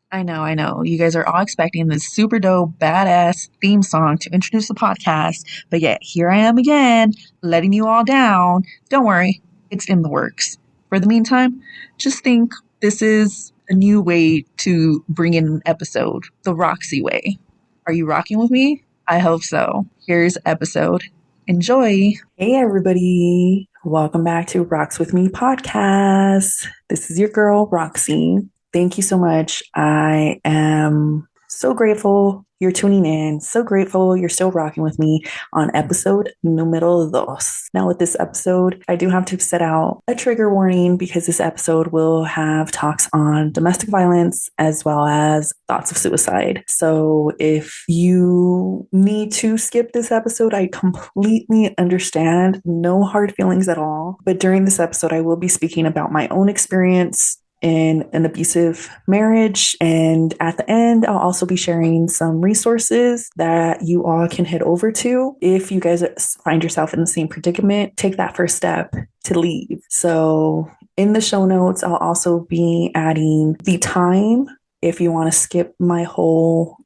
I know, I know. You guys are all expecting this super dope, badass theme song to introduce the podcast, but yet here I am again, letting you all down. Don't worry, it's in the works. For the meantime, just think this is a new way to bring in an episode, the Roxy way. Are you rocking with me? I hope so. Here's episode. Enjoy. Hey, everybody. Welcome back to Rocks With Me podcast. This is your girl, Roxy. Thank you so much. I am so grateful you're tuning in. So grateful you're still rocking with me on episode numero dos. Now, with this episode, I do have to set out a trigger warning because this episode will have talks on domestic violence as well as thoughts of suicide. So, if you need to skip this episode, I completely understand. No hard feelings at all. But during this episode, I will be speaking about my own experience in an abusive marriage. And at the end, I'll also be sharing some resources that you all can head over to. If you guys find yourself in the same predicament, take that first step to leave. So in the show notes, I'll also be adding the time if you want to skip my whole,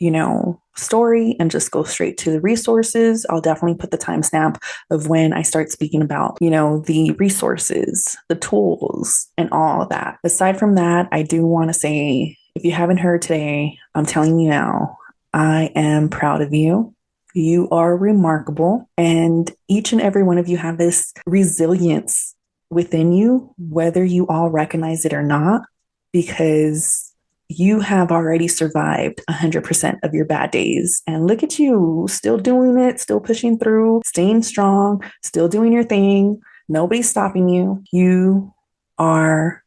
story and just go straight to the resources. I'll definitely put the timestamp of when I start speaking about, the resources, the tools, and all of that. Aside from that, I do want to say, if you haven't heard today, I'm telling you now, I am proud of you. You are remarkable. And each and every one of you have this resilience within you, whether you all recognize it or not, because you have already survived 100% of your bad days. And look at you, still doing it, still pushing through, staying strong, still doing your thing. Nobody's stopping you. You are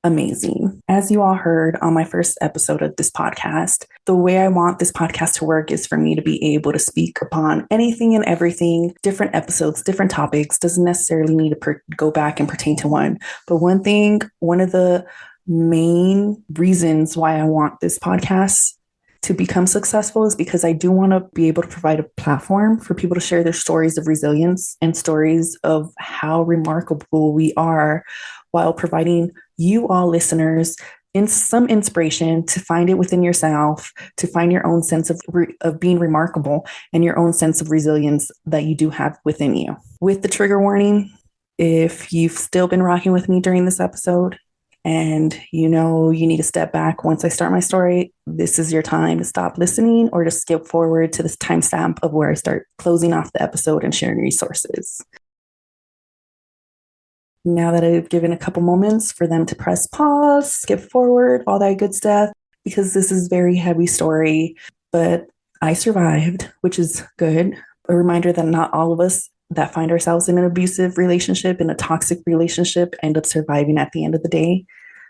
amazing. As you all heard on my first episode of this podcast, the way I want this podcast to work is for me to be able to speak upon anything and everything, different episodes, different topics, doesn't necessarily need to go back and pertain to one. But one of the main reasons why I want this podcast to become successful is because I do want to be able to provide a platform for people to share their stories of resilience and stories of how remarkable we are, while providing you all listeners in some inspiration to find it within yourself, to find your own sense of being remarkable and your own sense of resilience that you do have within you. With the trigger warning, if you've still been rocking with me during this episode, and you need to step back once I start my story, this is your time to stop listening or to skip forward to this timestamp of where I start closing off the episode and sharing resources. Now that I've given a couple moments for them to press pause, skip forward, all that good stuff, because this is a very heavy story, but I survived, which is good. A reminder that not all of us that find ourselves in an abusive relationship, in a toxic relationship, end up surviving at the end of the day.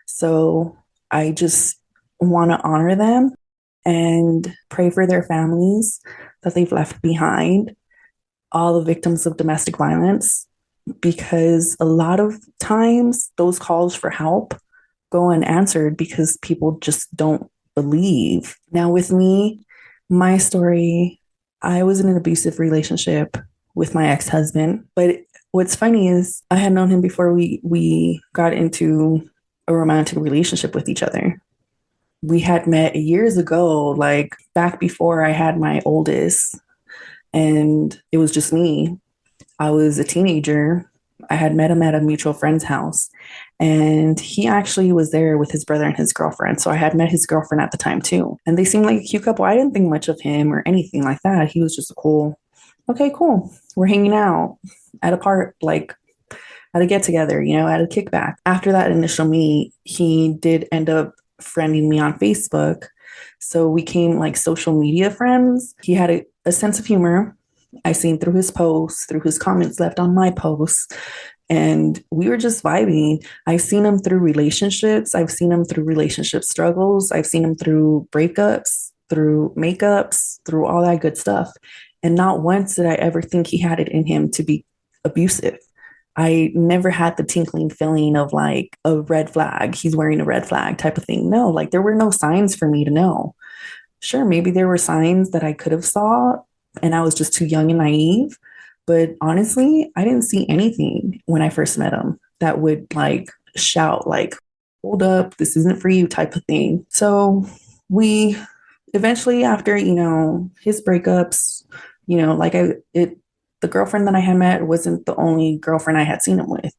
So I just want to honor them and pray for their families that they've left behind, all the victims of domestic violence, because a lot of times those calls for help go unanswered because people just don't believe. Now, with me, my story, I was in an abusive relationship with my ex-husband. But what's funny is I had known him before we got into a romantic relationship with each other. We had met years ago, like back before I had my oldest, and it was just me. I was a teenager. I had met him at a mutual friend's house, and he actually was there with his brother and his girlfriend. So I had met his girlfriend at the time too. And they seemed like a cute couple. I didn't think much of him or anything like that. He was just okay, cool. We're hanging out at a part, like at a get together, at a kickback. After that initial meet, he did end up friending me on Facebook. So we became like social media friends. He had a sense of humor. I seen through his posts, through his comments left on my posts, and we were just vibing. I've seen him through relationships. I've seen him through relationship struggles. I've seen him through breakups, through makeups, through all that good stuff. And not once did I ever think he had it in him to be abusive. I never had the tinkling feeling of like a red flag. He's wearing a red flag type of thing. No, like there were no signs for me to know. Sure, maybe there were signs that I could have saw and I was just too young and naive. But honestly, I didn't see anything when I first met him that would like shout like, hold up, this isn't for you type of thing. So we eventually, after, his breakups, like the girlfriend that I had met wasn't the only girlfriend I had seen him with.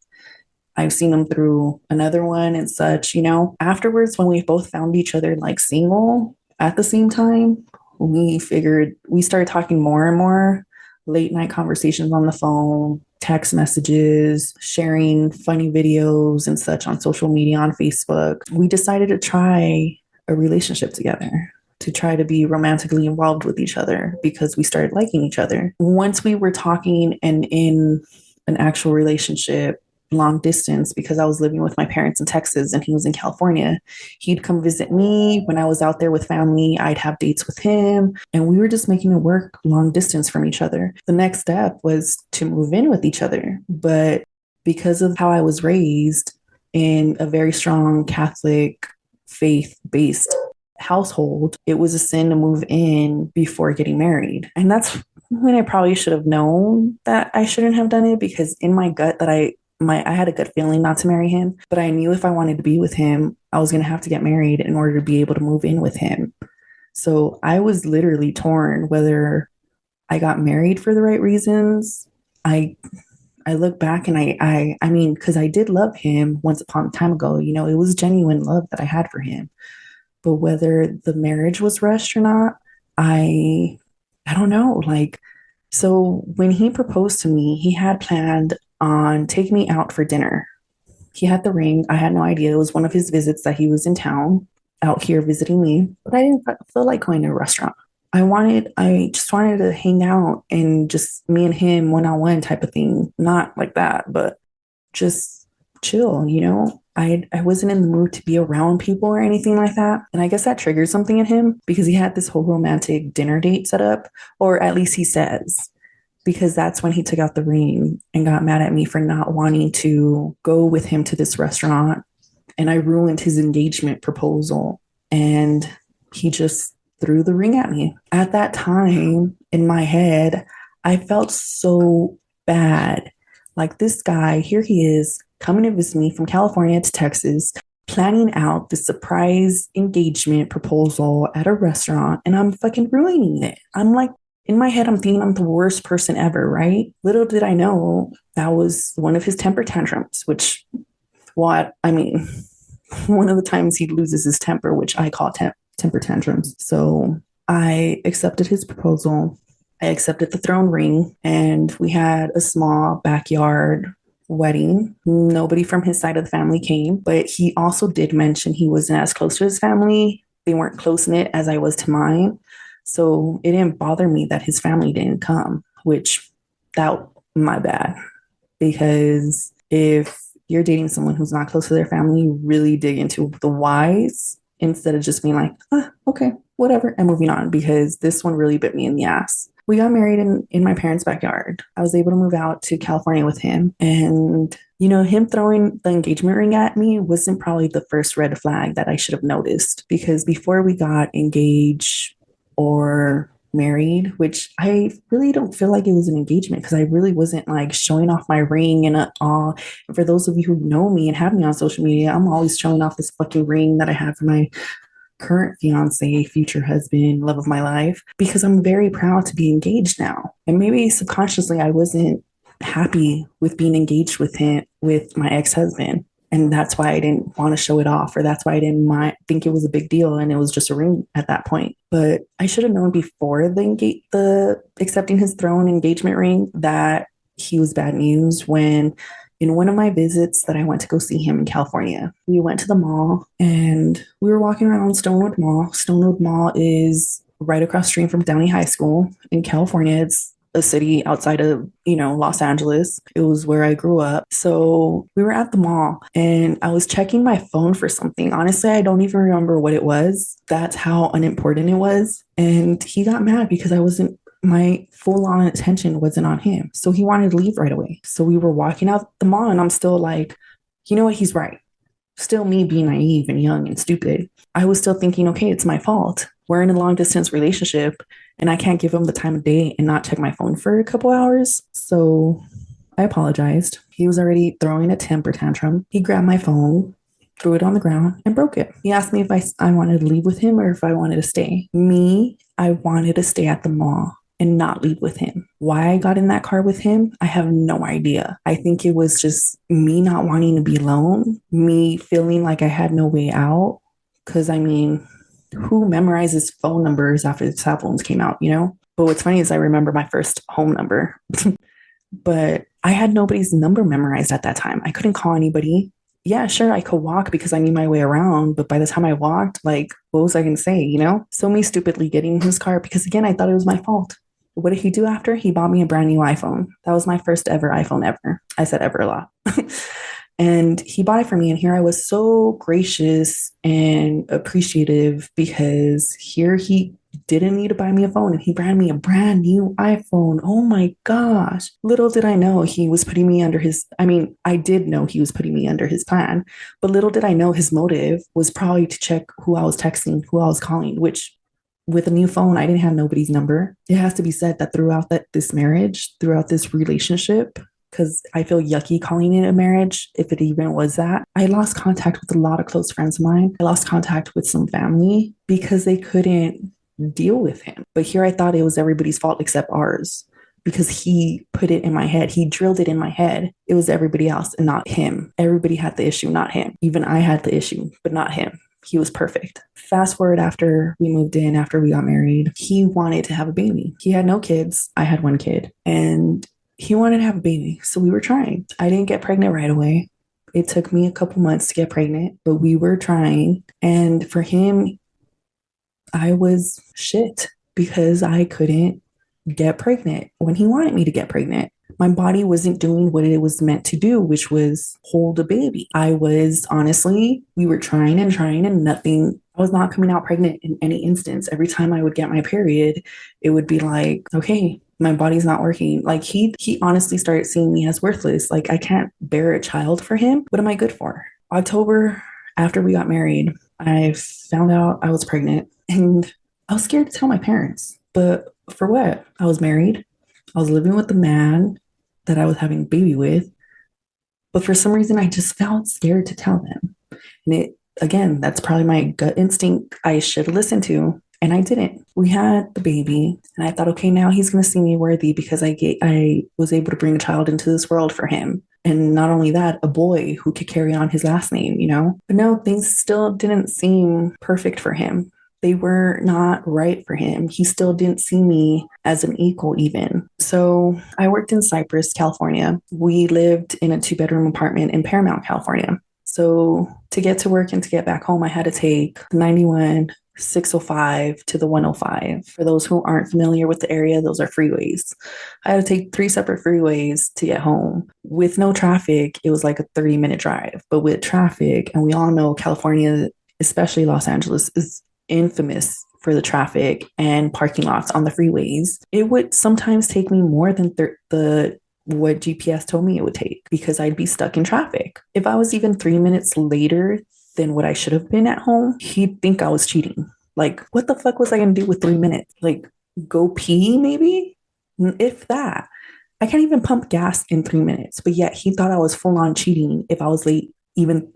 I've seen him through another one and such, Afterwards, when we both found each other like single at the same time, we started talking more and more, late night conversations on the phone, text messages, sharing funny videos and such on social media, on Facebook. We decided to try a relationship together, to try to be romantically involved with each other because we started liking each other. Once we were talking and in an actual relationship, long distance, because I was living with my parents in Texas and he was in California. He'd come visit me when I was out there with family. I'd have dates with him, and we were just making it work long distance from each other. The next step was to move in with each other. But because of how I was raised in a very strong Catholic faith based household, it was a sin to move in before getting married. And that's when I probably should have known that I shouldn't have done it, because in my gut that I had a good feeling not to marry him, but I knew if I wanted to be with him, I was going to have to get married in order to be able to move in with him. So I was literally torn whether I got married for the right reasons. I I look back and I mean, because I did love him once upon a time ago, it was genuine love that I had for him. But whether the marriage was rushed or not, I I don't know. So when he proposed to me, he had planned on taking me out for dinner. He had the ring. I had no idea. It was one of his visits that he was in town out here visiting me, but I didn't feel like going to a restaurant. I just wanted to hang out and just me and him one on one type of thing. Not like that, but just chill. I wasn't in the mood to be around people or anything like that. And I guess that triggered something in him because he had this whole romantic dinner date set up, or at least he says, because that's when he took out the ring and got mad at me for not wanting to go with him to this restaurant. And I ruined his engagement proposal. And he just threw the ring at me. At that time, in my head, I felt so bad. Like, this guy, here he is, coming to visit me from California to Texas, planning out the surprise engagement proposal at a restaurant, and I'm fucking ruining it. I'm like, in my head, I'm thinking I'm the worst person ever, right? Little did I know that was one of his temper tantrums, which, what, I mean, one of the times he loses his temper, which I call temper tantrums. So I accepted his proposal. I accepted the throne ring, and we had a small backyard wedding. Nobody from his side of the family came, but he also did mention he wasn't as close to his family. They weren't close knit as I was to mine. So it didn't bother me that his family didn't come, which, that, my bad. Because if you're dating someone who's not close to their family, you really dig into the whys instead of just being like, okay, whatever, and moving on, because this one really bit me in the ass. We got married in my parents' backyard. I was able to move out to California with him. And, him throwing the engagement ring at me wasn't probably the first red flag that I should have noticed, because before we got engaged or married, which I really don't feel like it was an engagement, because I really wasn't like showing off my ring and all. And for those of you who know me and have me on social media, I'm always showing off this fucking ring that I have for my current fiance, future husband, love of my life, because I'm very proud to be engaged now. And maybe subconsciously I wasn't happy with being engaged with him, with my ex-husband. And that's why I didn't want to show it off, or that's why I didn't think it was a big deal, and it was just a ring at that point. But I should have known before the accepting his throne engagement ring that he was bad news. When in one of my visits that I went to go see him in California, we went to the mall and we were walking around Stonewood Mall. Stonewood Mall is right across the street from Downey High School in California. It's a city outside of, Los Angeles. It was where I grew up. So we were at the mall and I was checking my phone for something. Honestly, I don't even remember what it was. That's how unimportant it was. And he got mad because my full on attention wasn't on him. So he wanted to leave right away. So we were walking out the mall and I'm still like, you know what? He's right. Still me being naive and young and stupid. I was still thinking, okay, it's my fault. We're in a long distance relationship and I can't give him the time of day and not check my phone for a couple hours. So I apologized. He was already throwing a temper tantrum. He grabbed my phone threw it on the ground, and broke it. He asked me if I wanted to leave with him or if I wanted to stay. Me, I wanted to stay at the mall and not leave with him. Why I got in that car with him, I have no idea. I think it was just me not wanting to be alone, me feeling like I had no way out. Because, I mean, who memorizes phone numbers after the cell phones came out, you know? But what's funny is I remember my first home number, but I had nobody's number memorized at that time. I couldn't call anybody. Yeah, sure, I could walk because I knew my way around. But by the time I walked, like, what was I going to say, you know? So me stupidly getting in his car because, again, I thought it was my fault. What did he do after? He bought me a brand new iPhone. That was my first ever iPhone ever. I said ever a lot. And he bought it for me. And here I was so gracious and appreciative because here he didn't need to buy me a phone and he brought me a brand new iPhone. Oh my gosh. Little did I know he was putting me under his, I mean, I did know he was putting me under his plan, but little did I know his motive was probably to check who I was texting, who I was calling, which with a new phone, I didn't have nobody's number. It has to be said that throughout this marriage, throughout this relationship, because I feel yucky calling it a marriage, if it even was that. I lost contact with a lot of close friends of mine. I lost contact with some family because they couldn't deal with him. But here I thought it was everybody's fault except ours because he put it in my head. He drilled it in my head. It was everybody else and not him. Everybody had the issue, not him. Even I had the issue, but not him. He was perfect. Fast forward after we moved in, after we got married, he wanted to have a baby. He had no kids. I had one kid. And he wanted to have a baby. So we were trying. I didn't get pregnant right away. It took me a couple months to get pregnant, but we were trying. And for him, I was shit because I couldn't get pregnant when he wanted me to get pregnant. My body wasn't doing what it was meant to do, which was hold a baby. I was honestly, we were trying and nothing. I was not coming out pregnant in any instance. Every time I would get my period, it would be like, okay, my body's not working. Like he honestly started seeing me as worthless. Like I can't bear a child for him. What am I good for? October, after we got married, I found out I was pregnant and I was scared to tell my parents. But for what? I was married. I was living with the man that I was having a baby with. But for some reason, I just felt scared to tell them. And it, again, that's probably my gut instinct I should have listened to. And I didn't. We had the baby, and I thought, okay, now he's going to see me worthy because I was able to bring a child into this world for him. And not only that, a boy who could carry on his last name, you know? But no, things still didn't seem perfect for him. They were not right for him. He still didn't see me as an equal, even. So I worked in Cypress, California. We lived in a 2-bedroom apartment in Paramount, California. So to get to work and to get back home, I had to take the 91, 605 to the 105. For those who aren't familiar with the area, those are freeways. I had to take 3 separate freeways to get home. With no traffic, it was like a 30-minute drive. But with traffic, and we all know California, especially Los Angeles, is infamous for the traffic and parking lots on the freeways. It would sometimes take me more than what GPS told me it would take because I'd be stuck in traffic. If I was even 3 minutes later than what I should have been at home, he'd think I was cheating. Like, what the fuck was I going to do with 3 minutes? Like, go pee maybe? If that. I can't even pump gas in 3 minutes, but yet he thought I was full on cheating if I was late even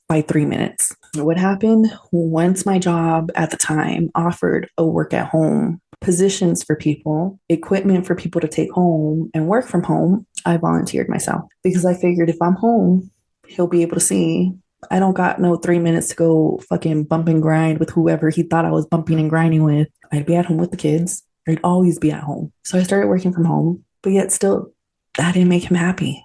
by 3 minutes. What happened? Once my job at the time offered a work at home positions for people, equipment for people to take home and work from home, I volunteered myself because I figured if I'm home, he'll be able to see I don't got no 3 minutes to go fucking bump and grind with whoever he thought I was bumping and grinding with. I'd be at home with the kids. I'd always be at home. So I started working from home, but yet still, that didn't make him happy.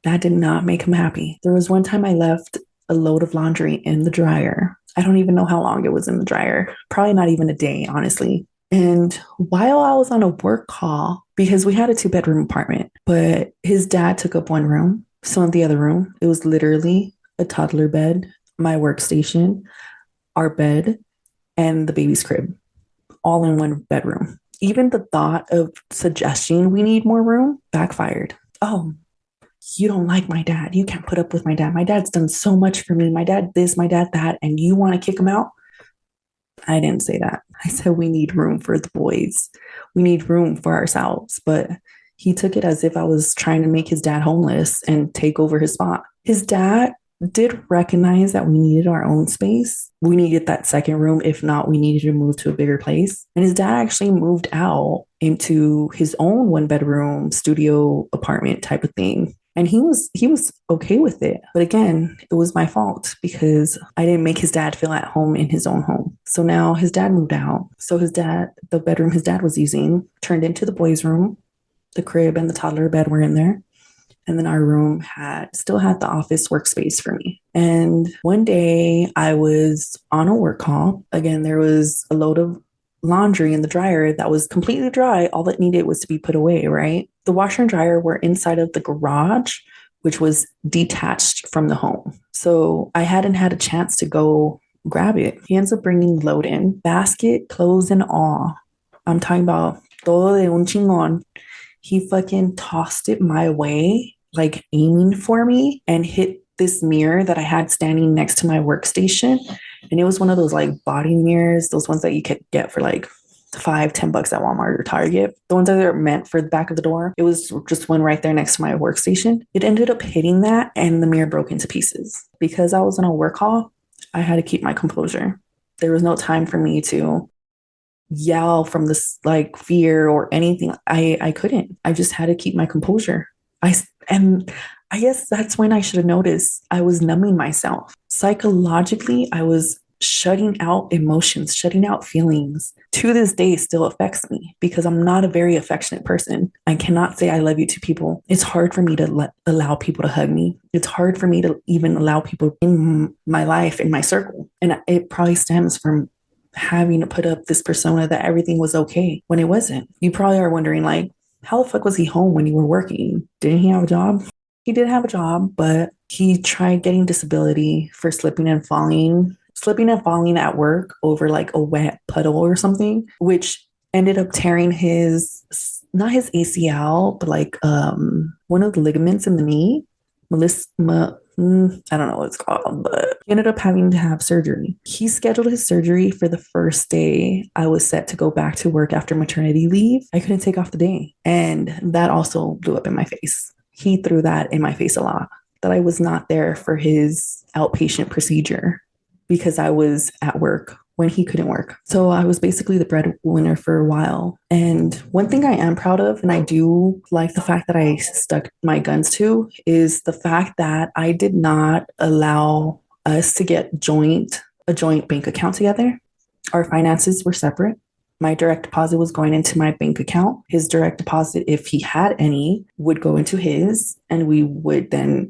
That did not make him happy. There was one time I left a load of laundry in the dryer. I don't even know how long it was in the dryer. Probably not even a day, honestly. And while I was on a work call, because we had a 2-bedroom apartment, but his dad took up one room. So in the other room, it was literally a toddler bed, my workstation, our bed, and the baby's crib, all in one bedroom. Even the thought of suggesting we need more room backfired. Oh, you don't like my dad. You can't put up with my dad. My dad's done so much for me. My dad this, my dad that, and you want to kick him out? I didn't say that. I said we need room for the boys. We need room for ourselves. But he took it as if I was trying to make his dad homeless and take over his spot. His dad did recognize that we needed our own space. We needed that second room. If not, we needed to move to a bigger place. And his dad actually moved out into his own one bedroom studio apartment type of thing. And he was okay with it. But again, it was my fault because I didn't make his dad feel at home in his own home. So now his dad moved out. So the bedroom his dad was using turned into the boys' room. The crib and the toddler bed were in there. And then our room still had the office workspace for me. And one day I was on a work call. Again, there was a load of laundry in the dryer that was completely dry. All that needed was to be put away, right? The washer and dryer were inside of the garage, which was detached from the home. So I hadn't had a chance to go grab it. He ends up bringing the load in, basket, clothes, and all. I'm talking about todo de un chingón. He fucking tossed it my way, like aiming for me, and hit this mirror that I had standing next to my workstation. And it was one of those like body mirrors, those ones that you could get for like $5-10 at Walmart or Target. The ones that are meant for the back of the door. It was just one right there next to my workstation. It ended up hitting that and the mirror broke into pieces. Because I was on a work call, I had to keep my composure. There was no time for me to yell from this like fear or anything. I couldn't. I just had to keep my composure. And I guess that's when I should have noticed I was numbing myself. Psychologically, I was shutting out emotions, shutting out feelings. To this day, it still affects me because I'm not a very affectionate person. I cannot say I love you to people. It's hard for me to allow people to hug me. It's hard for me to even allow people in my life, in my circle. And it probably stems from having to put up this persona that everything was okay when it wasn't. You probably are wondering, like, how the fuck was he home when you were working? Didn't he have a job? He did have a job, but he tried getting disability for slipping and falling at work over like a wet puddle or something, which ended up tearing not his ACL, but like one of the ligaments in the knee. I don't know what it's called, but he ended up having to have surgery. He scheduled his surgery for the first day I was set to go back to work after maternity leave. I couldn't take off the day. And that also blew up in my face. He threw that in my face a lot, that I was not there for his outpatient procedure because I was at work when he couldn't work. So I was basically the breadwinner for a while. And one thing I am proud of, and I do like the fact that I stuck my guns to, is the fact that I did not allow us to get a joint bank account together. Our finances were separate. My direct deposit was going into my bank account. His direct deposit, if he had any, would go into his, and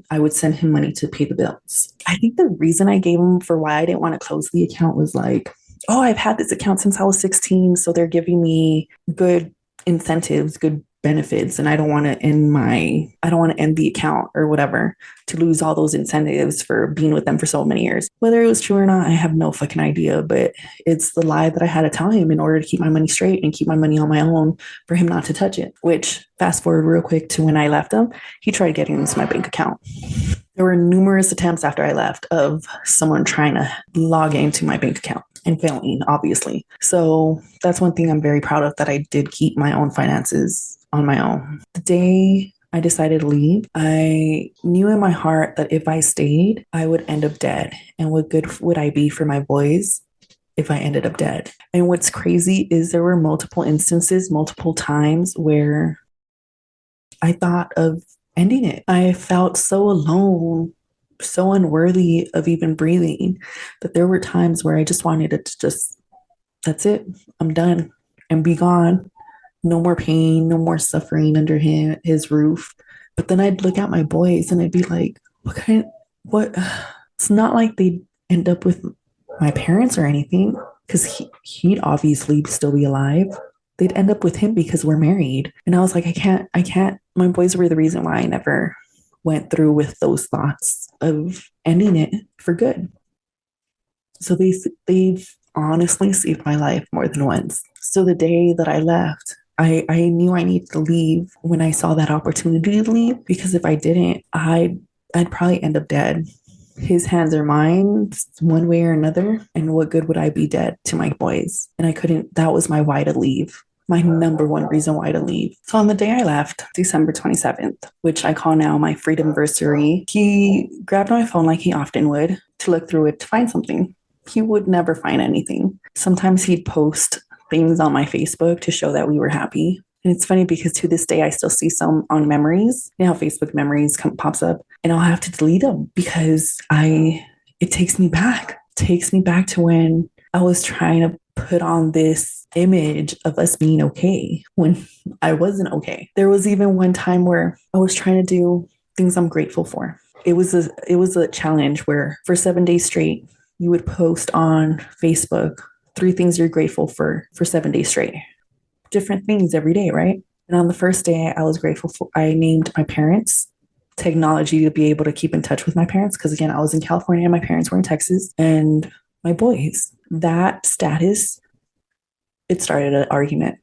I would send him money to pay the bills. I think the reason I gave him for why I didn't want to close the account was like, oh, I've had this account since I was 16, so they're giving me good incentives, good benefits, and I don't want to end the account or whatever to lose all those incentives for being with them for so many years. Whether it was true or not, I have no fucking idea, but it's the lie that I had to tell him in order to keep my money straight and keep my money on my own for him not to touch it. Which, fast forward real quick to when I left him, he tried getting into my bank account. There were numerous attempts after I left of someone trying to log into my bank account and failing, obviously. So that's one thing I'm very proud of, that I did keep my own finances on my own. The day I decided to leave, I knew in my heart that if I stayed, I would end up dead. And what good would I be for my boys if I ended up dead? And what's crazy is there were multiple instances, multiple times where I thought of ending it. I felt so alone, so unworthy of even breathing, that there were times where I just wanted it to that's it, I'm done, and be gone. No more pain, no more suffering under his roof. But then I'd look at my boys and I'd be like, what? It's not like they'd end up with my parents or anything, because he'd obviously still be alive. They'd end up with him because we're married. And I was like, I can't. My boys were the reason why I never went through with those thoughts of ending it for good. So they've honestly saved my life more than once. So the day that I left, I knew I needed to leave when I saw that opportunity to leave, because if I didn't, I'd probably end up dead. His hands are mine, one way or another. And what good would I be dead to my boys? And I couldn't, that was my why to leave. my number one reason why to leave. So on the day I left, December 27th, which I call now my freedomversary, he grabbed my phone like he often would to look through it to find something. He would never find anything. Sometimes he'd post things on my Facebook to show that we were happy. And it's funny because to this day, I still see some on memories. You know how Facebook memories pops up, and I'll have to delete them because it takes me back. It takes me back to when I was trying to put on this image of us being okay when I wasn't okay. There was even one time where I was trying to do things I'm grateful for. It was a challenge where for 7 days straight, you would post on Facebook 3 things you're grateful for 7 days straight. Different things every day, right? And on the first day, I was grateful for, I named my parents, technology to be able to keep in touch with my parents. Because again, I was in California and my parents were in Texas, and my boys, that status, it started an argument.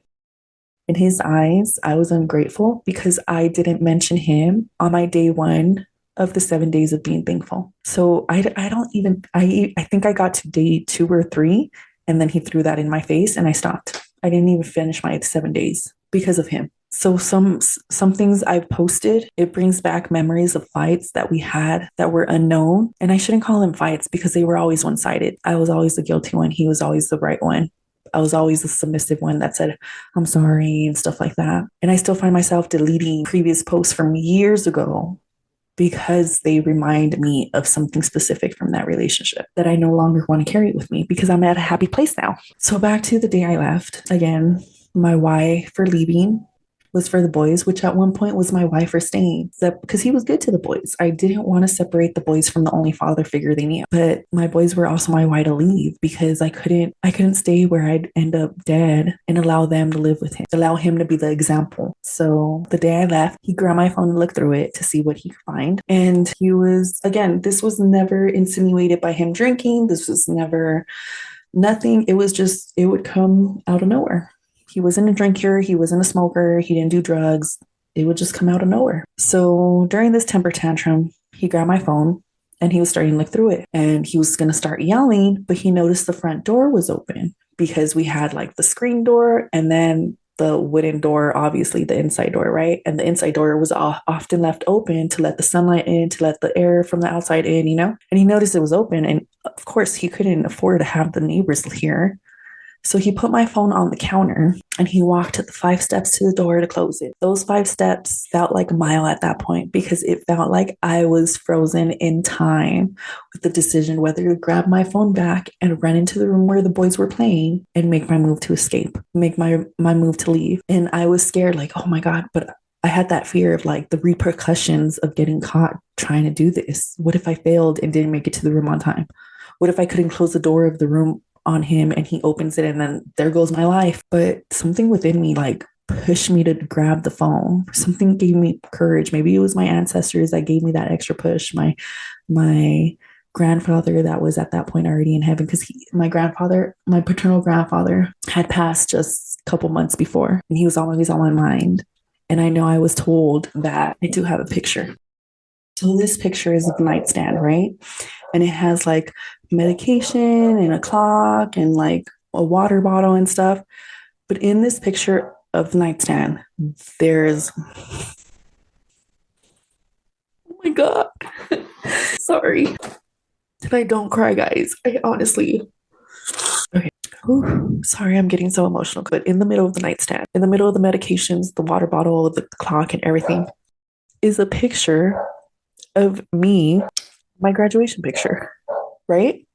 In his eyes, I was ungrateful because I didn't mention him on my day 1 of the 7 days of being thankful. So I think I got to day 2 or 3, and then he threw that in my face and I stopped. I didn't even finish my 7 days because of him. So some things I've posted, it brings back memories of fights that we had that were unknown. And I shouldn't call them fights because they were always one-sided. I was always the guilty one. He was always the right one. I was always the submissive one that said, I'm sorry and stuff like that. And I still find myself deleting previous posts from years ago because they remind me of something specific from that relationship that I no longer want to carry with me because I'm at a happy place now. So back to the day I left. Again, my why for leaving was for the boys, which at one point was my why for staying, because he was good to the boys. I didn't want to separate the boys from the only father figure they knew. But my boys were also my why to leave because I couldn't stay where I'd end up dead and allow them to live with him, allow him to be the example. So the day I left, he grabbed my phone and looked through it to see what he could find. And he was, again, this was never insinuated by him drinking. This was never nothing. It was just, it would come out of nowhere. He wasn't a drinker. He wasn't a smoker. He didn't do drugs. It would just come out of nowhere. So during this temper tantrum, he grabbed my phone and he was starting to look through it. And he was going to start yelling, but he noticed the front door was open because we had like the screen door and then the wooden door, obviously the inside door, right? And the inside door was often left open to let the sunlight in, to let the air from the outside in, you know? And he noticed it was open. And of course, he couldn't afford to have the neighbors hear. So he put my phone on the counter and he walked the 5 steps to the door to close it. Those 5 steps felt like a mile at that point because it felt like I was frozen in time with the decision whether to grab my phone back and run into the room where the boys were playing and make my move to escape, make my move to leave. And I was scared, like, oh my God, but I had that fear of like the repercussions of getting caught trying to do this. What if I failed and didn't make it to the room on time? What if I couldn't close the door of the room on him and he opens it and then there goes my life? But something within me like pushed me to grab the phone. Something gave me courage. Maybe it was my ancestors that gave me that extra push. My grandfather that was at that point already in heaven, because my paternal grandfather had passed just a couple months before and he was always on my mind. And I know I was told that I do have a picture. So this picture is a nightstand, right? And it has like medication and a clock and like a water bottle and stuff. But in this picture of the nightstand, there's, oh my God, sorry. If I don't cry, guys, I honestly, okay. Ooh, sorry, I'm getting so emotional. But in the middle of the nightstand, in the middle of the medications, the water bottle, the clock and everything, is a picture of me, my graduation picture, right?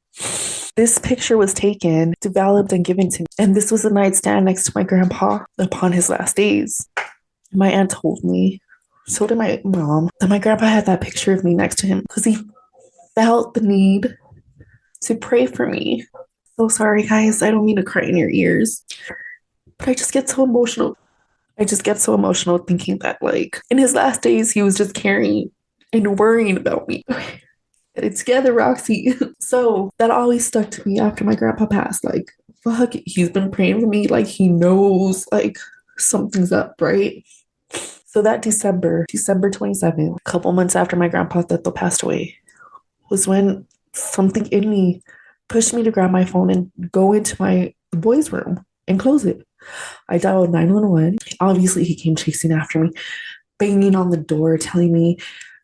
This picture was taken, developed, and given to me. And this was a nightstand next to my grandpa upon his last days. My aunt told me, so did my mom, that my grandpa had that picture of me next to him because he felt the need to pray for me. So sorry, guys. I don't mean to cry in your ears, but I just get so emotional. I just get so emotional thinking that, like, in his last days, he was just caring and worrying about me. Get it together, Roxy. So that always stuck to me after my grandpa passed. Like, fuck, he's been praying for me. Like, he knows, like, something's up, right? So that December 27th, a couple months after my grandpa Teto passed away, was when something in me pushed me to grab my phone and go into the boys' room and close it. I dialed 911. Obviously, he came chasing after me, banging on the door, telling me,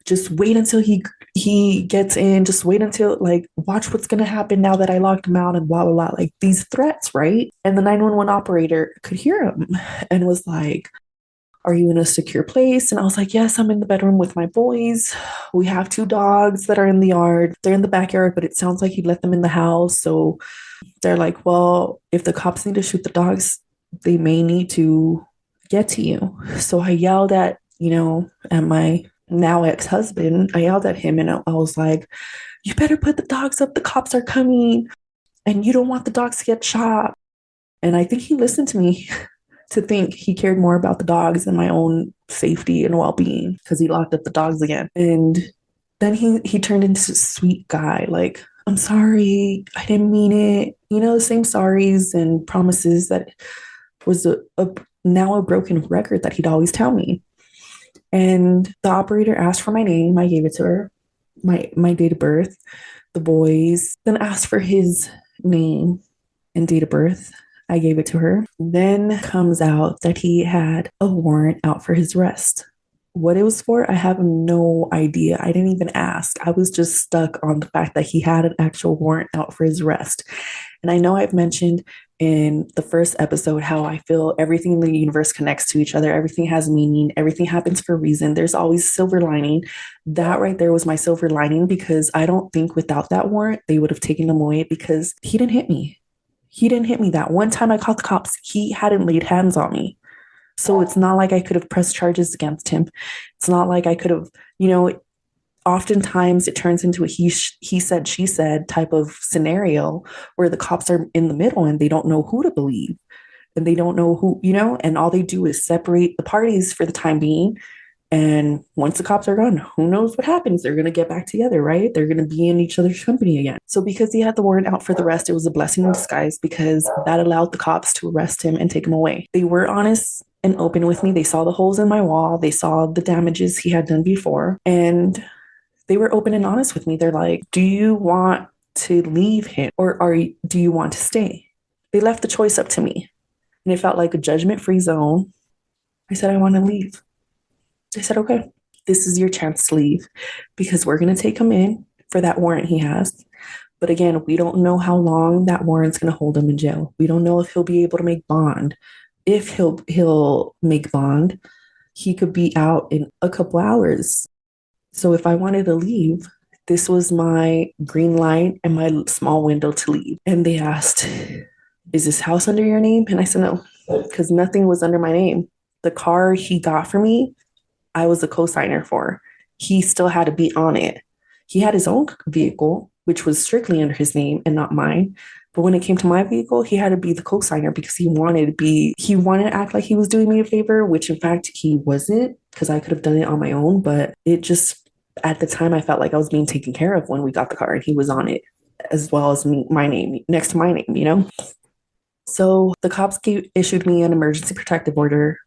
just wait until he gets in. Just wait until, like, watch what's going to happen now that I locked him out and blah, blah, blah. Like these threats, right? And the 911 operator could hear him and was like, are you in a secure place? And I was like, yes, I'm in the bedroom with my boys. We have 2 dogs that are in the yard. They're in the backyard, but it sounds like he let them in the house. So they're like, well, if the cops need to shoot the dogs, they may need to get to you. So I yelled at my now ex-husband. I yelled at him and I was like, you better put the dogs up. The cops are coming and you don't want the dogs to get shot. And I think he listened to me to think he cared more about the dogs than my own safety and well-being because he locked up the dogs again. And then he turned into a sweet guy. Like, I'm sorry, I didn't mean it. The same sorries and promises that was now a broken record that he'd always tell me. And the operator asked for my name. I gave it to her, my date of birth, the boys, then asked for his name and date of birth. I gave it to her. Then comes out that he had a warrant out for his arrest. What it was for, I have no idea. I didn't even ask. I was just stuck on the fact that he had an actual warrant out for his arrest. And I know I've mentioned in the first episode how I feel everything in the universe connects to each other. Everything has meaning. Everything happens for a reason. There's always silver lining. That right there was my silver lining because I don't think without that warrant, they would have taken him away because he didn't hit me. He didn't hit me. That one time I called the cops, he hadn't laid hands on me. So it's not like I could have pressed charges against him. It's not like I could have, oftentimes it turns into a he said, she said type of scenario where the cops are in the middle and they don't know who to believe and they don't know who, and all they do is separate the parties for the time being. And once the cops are gone, who knows what happens? They're going to get back together, right? They're going to be in each other's company again. So because he had the warrant out for the arrest, it was a blessing in disguise because that allowed the cops to arrest him and take him away. They were honest and open with me. They saw the holes in my wall. They saw the damages he had done before. And they were open and honest with me. They're like, do you want to leave him or do you want to stay? They left the choice up to me. And it felt like a judgment-free zone. I said, I want to leave. They said, okay, this is your chance to leave because we're going to take him in for that warrant he has. But again, we don't know how long that warrant's going to hold him in jail. We don't know if he'll be able to make bond. If he'll make bond, he could be out in a couple hours. So if I wanted to leave, this was my green light and my small window to leave. And they asked, is this house under your name? And I said, no, because nothing was under my name. The car he got for me, I was a co-signer for. He still had to be on it. He had his own vehicle, which was strictly under his name and not mine. But when it came to my vehicle, he had to be the co-signer because he wanted to act like he was doing me a favor, which in fact he wasn't because I could have done it on my own. But it just, at the time, I felt like I was being taken care of when we got the car and he was on it as well as me, my name, next to my name, So the cops issued me an emergency protective order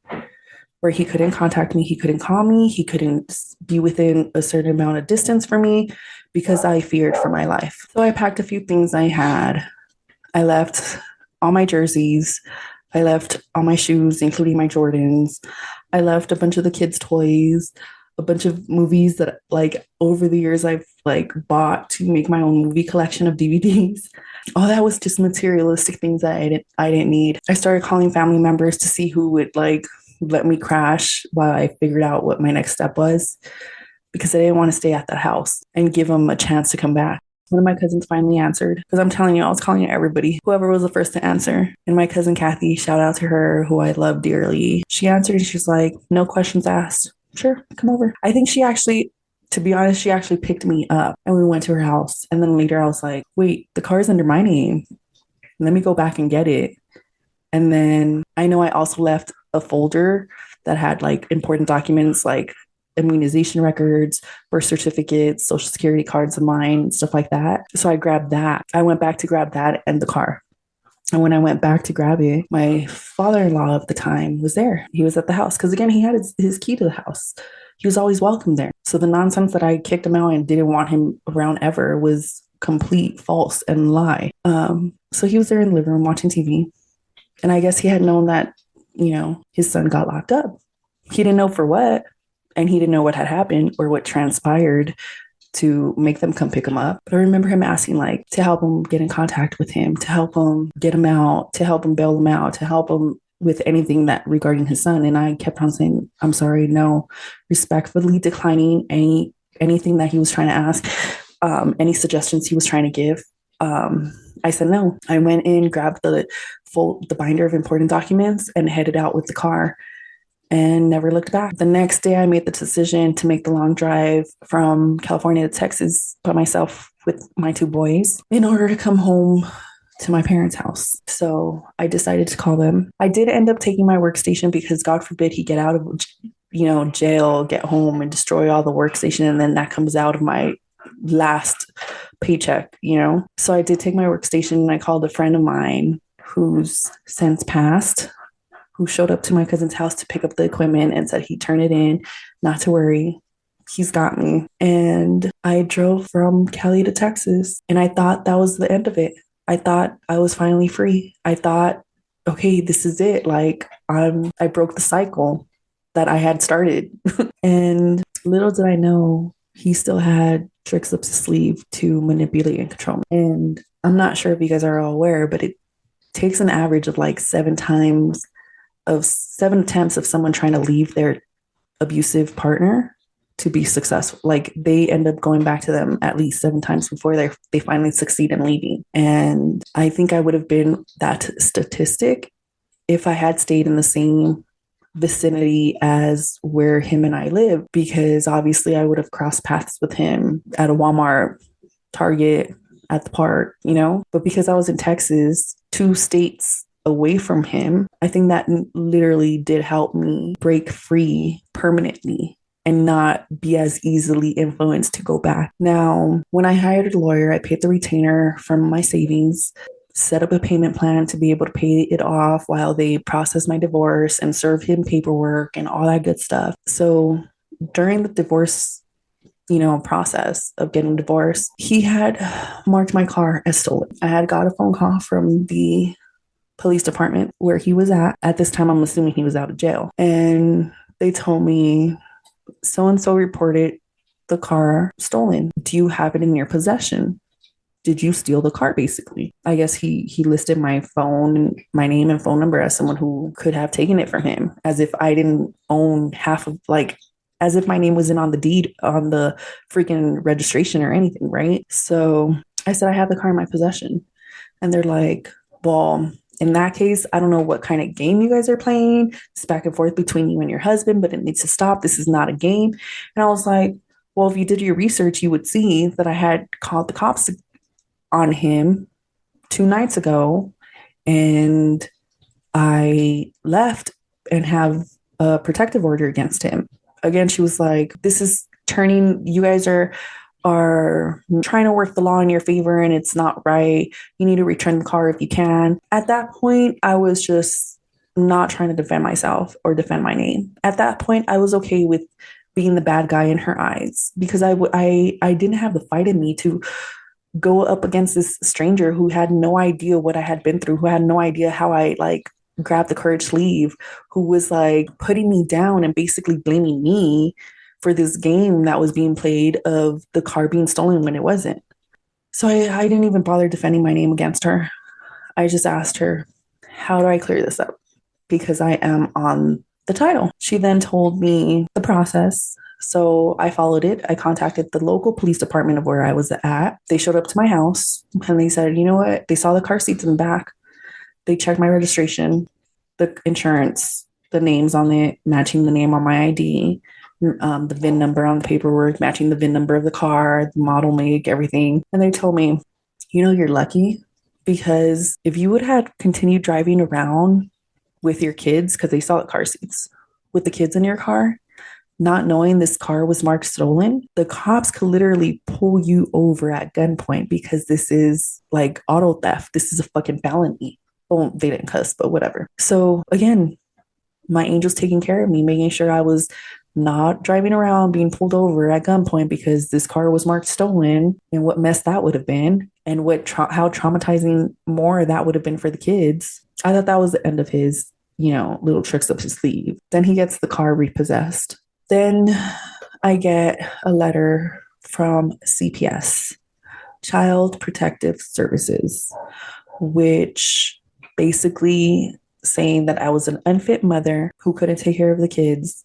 where he couldn't contact me, he couldn't call me, he couldn't be within a certain amount of distance from me because I feared for my life. So I packed a few things I had. I left all my jerseys. I left all my shoes, including my Jordans. I left a bunch of the kids' toys, a bunch of movies that over the years I've bought to make my own movie collection of DVDs. All that was just materialistic things that I didn't need. I started calling family members to see who would let me crash while I figured out what my next step was because I didn't want to stay at that house and give them a chance to come back. One of my cousins finally answered because I'm telling you, I was calling everybody, whoever was the first to answer. And my cousin Kathy, shout out to her, who I love dearly. She answered and she's like, no questions asked. Sure, come over. I think to be honest, she actually picked me up and we went to her house. And then later I was like, wait, the car's under my name. Let me go back and get it. And then I know I also left a folder that had important documents like immunization records, birth certificates, social security cards of mine, stuff like that. So I grabbed that. I went back to grab that and the car. And when I went back to grab it, my father-in-law of the time was there. He was at the house because, again, he had his key to the house. He was always welcome there. So the nonsense that I kicked him out and didn't want him around ever was complete false and lie. So he was there in the living room watching TV. And I guess he had known that, his son got locked up. He didn't know for what, and he didn't know what had happened or what transpired to make them come pick him up. But I remember him asking, like, to help him get in contact with him, to help him get him out, to help him bail him out, to help him with anything that regarding his son. And I kept on saying, I'm sorry, no, respectfully declining anything that he was trying to ask, any suggestions he was trying to give. I said no. I went in, grabbed the binder of important documents, and headed out with the car and never looked back. The next day, I made the decision to make the long drive from California to Texas by myself with my two boys in order to come home to my parents' house. So I decided to call them. I did end up taking my workstation because God forbid he get out of jail, get home and destroy all the workstation, and then that comes out of my last paycheck. So I did take my workstation, and I called a friend of mine who's since passed, who showed up to my cousin's house to pick up the equipment and said he'd turn it in, not to worry, he's got me. And I drove from Cali to Texas, and I thought that was the end of it. I thought I was finally free. I thought, okay, this is it. Like, I broke the cycle that I had started. And little did I know, he still had tricks up his sleeve to manipulate and control me. And I'm not sure if you guys are all aware, but it takes an average of like 7 attempts of someone trying to leave their abusive partner to be successful. Like, they end up going back to them at least 7 times before they finally succeed in leaving. And I think I would have been that statistic if I had stayed in the same vicinity as where him and I live, because obviously I would have crossed paths with him at a Walmart, Target, at the park, but because I was in Texas, 2 states away from him, I think that literally did help me break free permanently and not be as easily influenced to go back. Now, when I hired a lawyer, I paid the retainer from my savings, set up a payment plan to be able to pay it off while they process my divorce and serve him paperwork and all that good stuff. So during the divorce, process of getting divorced, he had marked my car as stolen. I had got a phone call from the police department where he was at. At this time, I'm assuming he was out of jail. And they told me, so-and-so reported the car stolen. Do you have it in your possession? Did you steal the car, basically? I guess he listed my phone, my name and phone number as someone who could have taken it from him, as if I didn't own half of, as if my name wasn't on the deed, on the freaking registration or anything, right? So I said, I have the car in my possession. And they're like, well, in that case, I don't know what kind of game you guys are playing. It's back and forth between you and your husband, but it needs to stop. This is not a game. And I was like, well, if you did your research, you would see that I had called the cops on him 2 nights ago, and I left and have a protective order against him. Again, she was like, this is turning, you guys are trying to work the law in your favor, and it's not right. You need to return the car if you can. At that point, I was just not trying to defend myself or defend my name. At that point, I was okay with being the bad guy in her eyes, because I didn't have the fight in me to go up against this stranger who had no idea what I had been through, who had no idea how I grabbed the courage sleeve, who was putting me down and basically blaming me for this game that was being played of the car being stolen when it wasn't. So I didn't even bother defending my name against her. I just asked her, how do I clear this up? Because I am on the title. She then told me the process. So I followed it. I contacted the local police department of where I was at. They showed up to my house and they said, you know what? They saw the car seats in the back. They checked my registration, the insurance, the names on it, matching the name on my ID, the VIN number on the paperwork, matching the VIN number of the car, the model, make, everything. And they told me, you're lucky, because if you would have continued driving around with your kids, because they saw the car seats, with the kids in your car, not knowing this car was marked stolen, the cops could literally pull you over at gunpoint, because this is auto theft. This is a fucking felony. Well, they didn't cuss, but whatever. So again, my angel's taking care of me, making sure I was not driving around being pulled over at gunpoint because this car was marked stolen, and what mess that would have been, and how traumatizing more that would have been for the kids. I thought that was the end of his, little tricks up his sleeve. Then he gets the car repossessed. Then I get a letter from CPS, Child Protective Services, which basically saying that I was an unfit mother who couldn't take care of the kids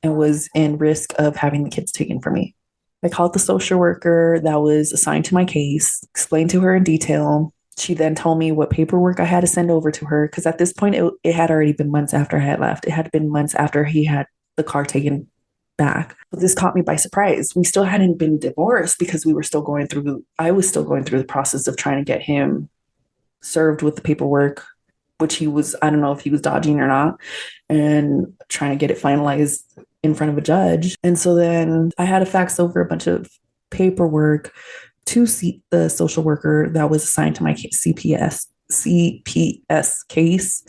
and was in risk of having the kids taken from me. I called the social worker that was assigned to my case, explained to her in detail. She then told me what paperwork I had to send over to her because at this point, it had already been months after I had left. It had been months after he had the car taken back. But this caught me by surprise. We still hadn't been divorced because I was still going through the process of trying to get him served with the paperwork, which I don't know if he was dodging or not, and trying to get it finalized in front of a judge. And so then I had to fax over a bunch of paperwork to the social worker that was assigned to my CPS case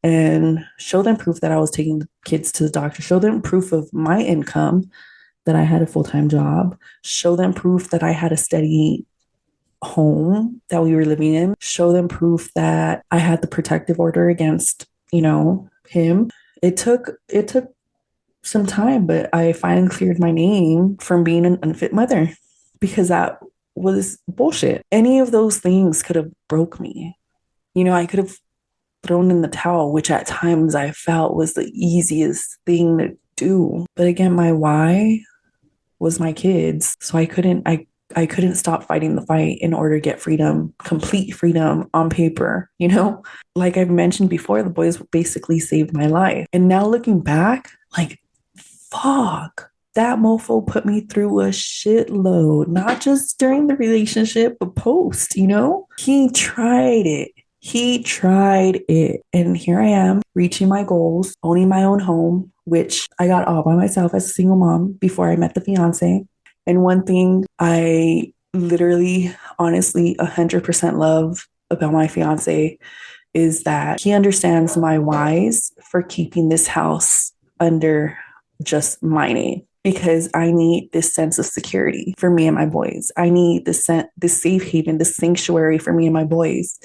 and show them proof that I was taking the kids to the doctor, show them proof of my income, that I had a full-time job, show them proof that I had a steady home that we were living in, show them proof that I had the protective order against, him. It took some time, but I finally cleared my name from being an unfit mother because that was bullshit. Any of those things could have broke me. I could have thrown in the towel, which at times I felt was the easiest thing to do. But again, my why was my kids. So I couldn't stop fighting the fight in order to get freedom, complete freedom on paper, Like I've mentioned before, the boys basically saved my life. And now looking back, like, fuck, that mofo put me through a shitload, not just during the relationship, but post, He tried it. He tried it. And here I am reaching my goals, owning my own home, which I got all by myself as a single mom before I met the fiance. And one thing I literally, honestly, 100% love about my fiance is that he understands my whys for keeping this house under just my name, because I need this sense of security for me and my boys. I need this safe haven, this sanctuary for me and my boys,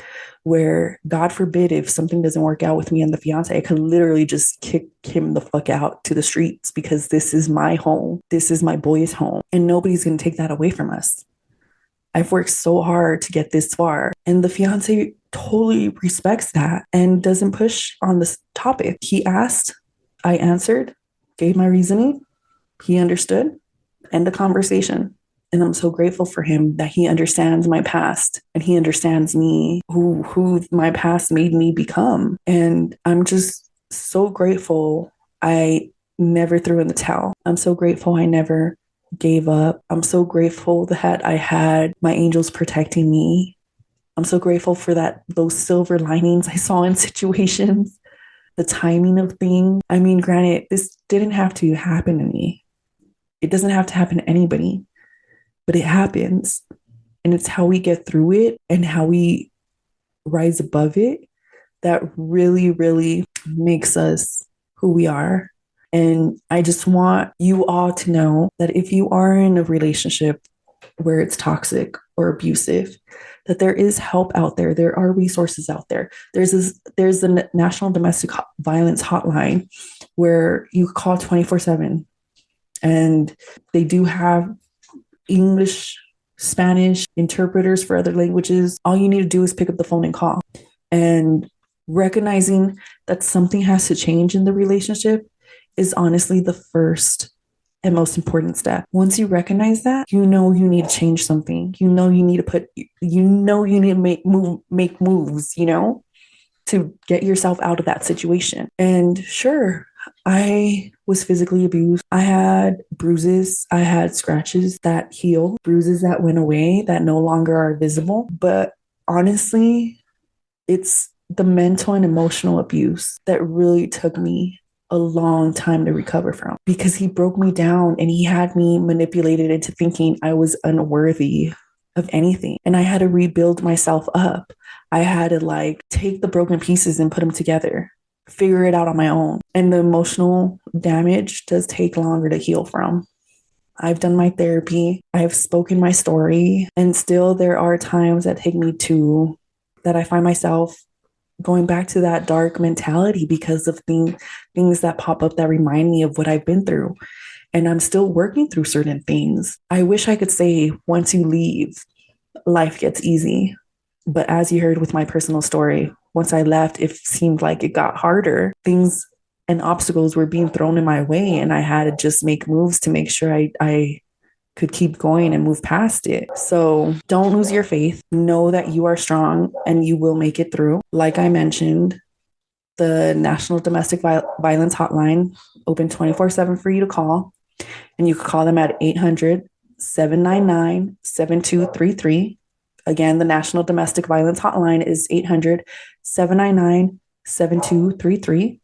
where God forbid if something doesn't work out with me and the fiance, I could literally just kick him the fuck out to the streets, because this is my home. This is my boys' home, and nobody's going to take that away from us. I've worked so hard to get this far, and the fiance totally respects that and doesn't push on this topic. He asked, I answered, gave my reasoning. He understood, end the conversation. And I'm so grateful for him that he understands my past and he understands me, who my past made me become. And I'm just so grateful I never threw in the towel. I'm so grateful I never gave up. I'm so grateful that I had my angels protecting me. I'm so grateful for those silver linings I saw in situations, the timing of things. I mean, granted, this didn't have to happen to me. It doesn't have to happen to anybody, but it happens. And it's how we get through it and how we rise above it that really, really makes us who we are. And I just want you all to know that if you are in a relationship where it's toxic or abusive, that there is help out there. There are resources out there. There's the National Domestic Violence Hotline where you call 24/7. And they do have English, Spanish interpreters for other languages. All you need to do is pick up the phone and call. And recognizing that something has to change in the relationship is honestly the first and most important step. Once you recognize that, you need to change something. You need to make moves, to get yourself out of that situation. And sure, I was physically abused. I had bruises. I had scratches that healed, bruises that went away, that no longer are visible. But honestly, it's the mental and emotional abuse that really took me a long time to recover from, because he broke me down and he had me manipulated into thinking I was unworthy of anything. And I had to rebuild myself up. I had to take the broken pieces and put them together, figure it out on my own. And the emotional damage does take longer to heal from. I've done my therapy. I've spoken my story, and still there are times that I find myself going back to that dark mentality because of things that pop up that remind me of what I've been through. And I'm still working through certain things. I wish I could say once you leave, life gets easy. But as you heard with my personal story, once I left, it seemed like it got harder. Things and obstacles were being thrown in my way, and I had to just make moves to make sure I could keep going and move past it. So don't lose your faith. Know that you are strong and you will make it through. Like I mentioned, the National Domestic Violence Hotline, open 24/7 for you to call. And you can call them at 800-799-7233. Again, the National Domestic Violence Hotline is 800-799-7233.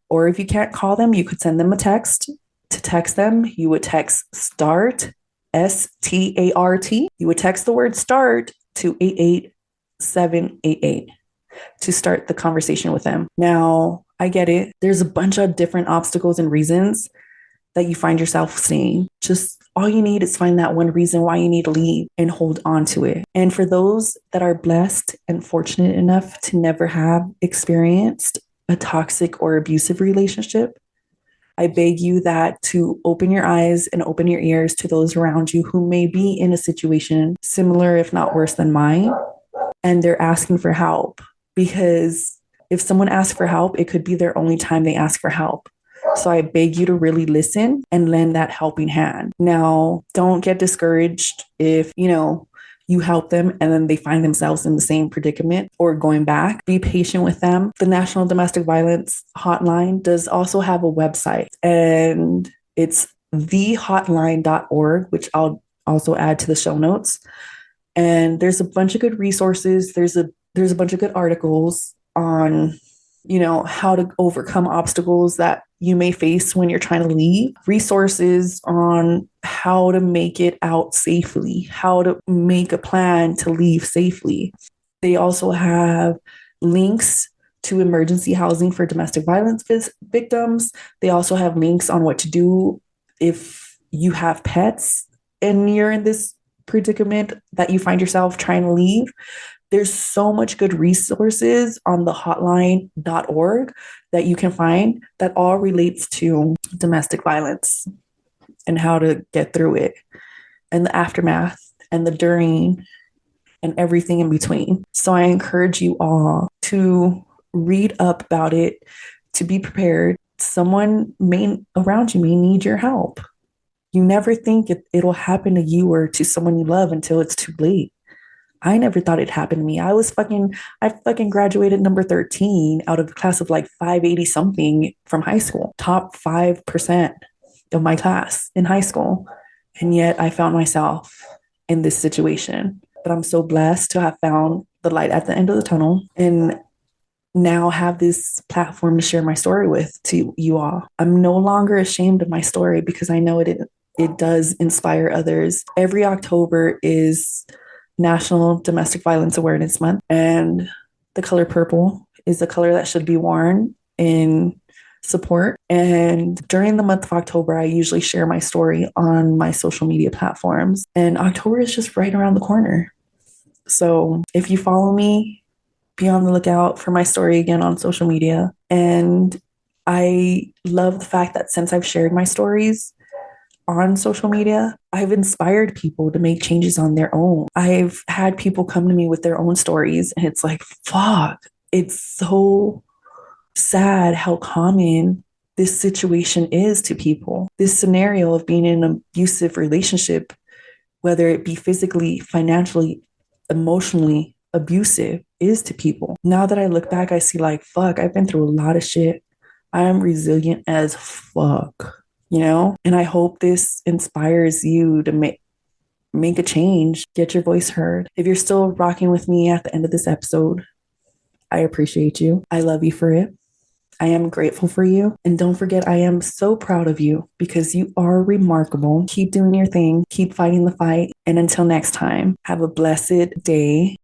Or if you can't call them, you could send them a text. To text them, you would text START, START. You would text the word START to 88788 to start the conversation with them. Now, I get it. There's a bunch of different obstacles and reasons that you find yourself saying. Just all you need is find that one reason why you need to leave and hold on to it. And for those that are blessed and fortunate enough to never have experienced a toxic or abusive relationship, I beg you that to open your eyes and open your ears to those around you who may be in a situation similar, if not worse than mine, and they're asking for help. Because if someone asks for help, it could be their only time they ask for help. So I beg you to really listen and lend that helping hand. Now, don't get discouraged if, you help them and then they find themselves in the same predicament or going back. Be patient with them. The National Domestic Violence Hotline does also have a website, and it's thehotline.org, which I'll also add to the show notes. And there's a bunch of good resources. There's a bunch of good articles on how to overcome obstacles that you may face when you're trying to leave, resources on how to make it out safely, how to make a plan to leave safely. They also have links to emergency housing for domestic violence victims. They also have links on what to do if you have pets and you're in this predicament that you find yourself trying to leave. There's so much good resources on the hotline.org that you can find that all relates to domestic violence and how to get through it and the aftermath and the during and everything in between. So I encourage you all to read up about it, to be prepared. Someone around you may need your help. You never think it'll happen to you or to someone you love until it's too late. I never thought it happened to me. I fucking graduated number 13 out of a class of like 580 something from high school, top 5% of my class in high school. And yet I found myself in this situation. But I'm so blessed to have found the light at the end of the tunnel and now have this platform to share my story with to you all. I'm no longer ashamed of my story because I know it does inspire others. Every October is National Domestic Violence Awareness Month, and the color purple is the color that should be worn in support. And during the month of October, I usually share my story on my social media platforms, and October is just right around the corner. So if you follow me, be on the lookout for my story again on social media. And I love the fact that since I've shared my stories on social media, I've inspired people to make changes on their own. I've had people come to me with their own stories, and it's like, fuck, it's so sad how common this situation is to people. This scenario of being in an abusive relationship, whether it be physically, financially, emotionally abusive, is to people. Now that I look back, I see like, fuck, I've been through a lot of shit. I am resilient as fuck. And I hope this inspires you to make a change, get your voice heard. If you're still rocking with me at the end of this episode, I appreciate you. I love you for it. I am grateful for you. And don't forget, I am so proud of you because you are remarkable. Keep doing your thing. Keep fighting the fight. And until next time, have a blessed day.